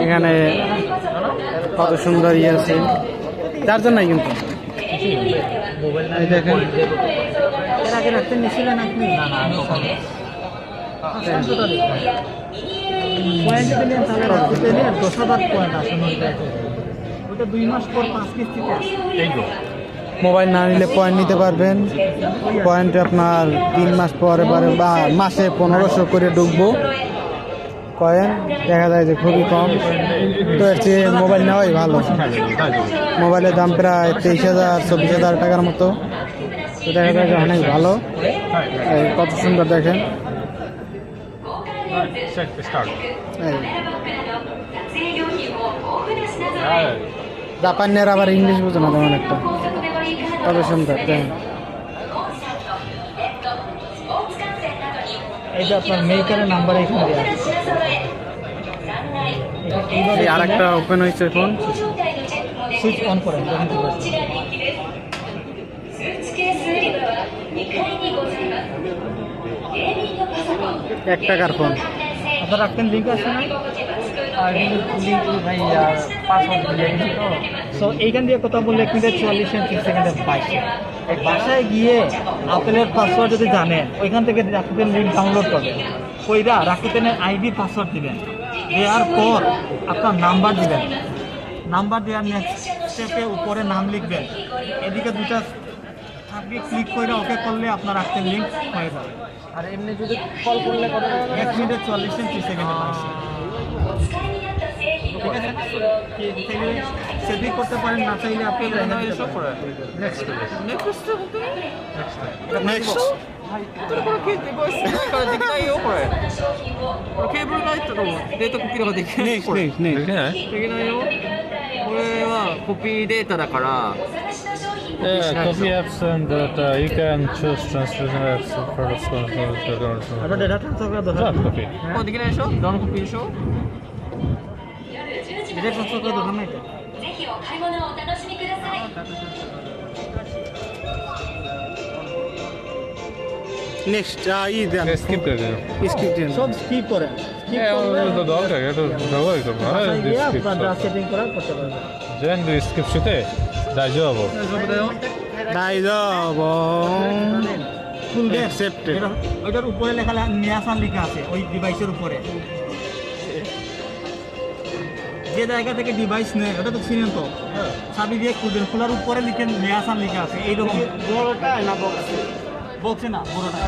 এখানে কত সুন্দর ইয়ে আছে, তার জন্যই কিন্তু দেখেন এর আগে রাখতে নিয়েছিলেন আপনি? পয়েন্ট পেলেন তাহলে রাখতে পেলে 10,000 পয়েন্ট আসে। ওটা 2 মাস পর 5 কিস্তিতে আসে। মোবাইল না নিলে পয়েন্ট নিতে পারবেন। পয়েন্ট আপনার 3 মাস পরে পরে বা মাসে 1500 করে ঢুকবো কয়েন। দেখা যায় যে খুবই কম, তো এর চেয়ে মোবাইল নেওয়াই ভালো। মোবাইলের দাম প্রায় 23,000-24,000 টাকার মতো, তো দেখা যায় যে অনেক ভালো। কত সুন্দর দেখেন, জাপানের আবার ইংলিশ বুঝো না তেমন একটা, কত সুন্দর দেখেন। এই যে আপনার মেকারের নাম্বার এখানে দেওয়া আছে। আর একটা ওপেন হয়েছে ফোন, সুইচ অন করেন তখন ঠিক আছে। 1 টাকার ফোন আপনার রাখতেন, লিঙ্ক আছে না? আর লিঙ্ক ভাই পাসওয়ার্ড দিয়ে দিয়েছি তো, সো এইখান দিয়ে কথা বললে 1 মিনিট 44 সেকেন্ডে পাইছে। বাসায় গিয়ে আপেলের পাসওয়ার্ড যদি জানেন, ওইখান থেকে রাকুতেন লিঙ্ক ডাউনলোড করবেন, কইরা রাকুতেনের আইডি পাসওয়ার্ড দিবেন, দেওয়ার পর আপনার নাম্বার দিবেন, নাম্বার দেওয়ার নেক্সট স্টেপে উপরে নাম লিখবেন, এদিকে দুটা থাকবে, ক্লিক করে ওকে করলে আপনার রাকুতেন লিঙ্ক হয়ে যাবে। আর এমনি যদি কল করলে 1 মিনিট 44 সেকেন্ডে পাইছে। ঠিক আছে, সেটিং করতে পারেন, না চাইলে আপনি নেক্সটこれケーブルからできないよこれ。これケーブルが入ったらデータコピーができない。これできないよ。これはコピーデータだから。Copy apps and you can choose translation apps for the sponsor. あとでラタンとかどうぞ。Copy. これできないでしょ？ダウンコピーでしょ？ディレクトとかどうぞないと。ぜひお買い物をお楽しみください。নেক্সট E then, Skip করে দিন। স্কিপ দেন, সব স্কিপ করেন। তো দরকার, এটা ব্যবহার করবো। আপনার যা সেটিং করার করতে পারবেন।全部スキップして大丈夫。大丈夫だよ。大丈夫ফুল ডে অ্যাকসেপ্টেড। ওইটার উপরে লেখা নিয়াসান লেখা আছে, ওই ডিভাইসের উপরে যে জায়গা থেকে ডিভাইস নেয় ওটা তো চিনেন তো, চাবি দিয়ে খুলবেন, খোলার উপরে লিখেন নিয়াসান লেখা আছে। এইরকম বড়টা না বক্সে না, বড়টা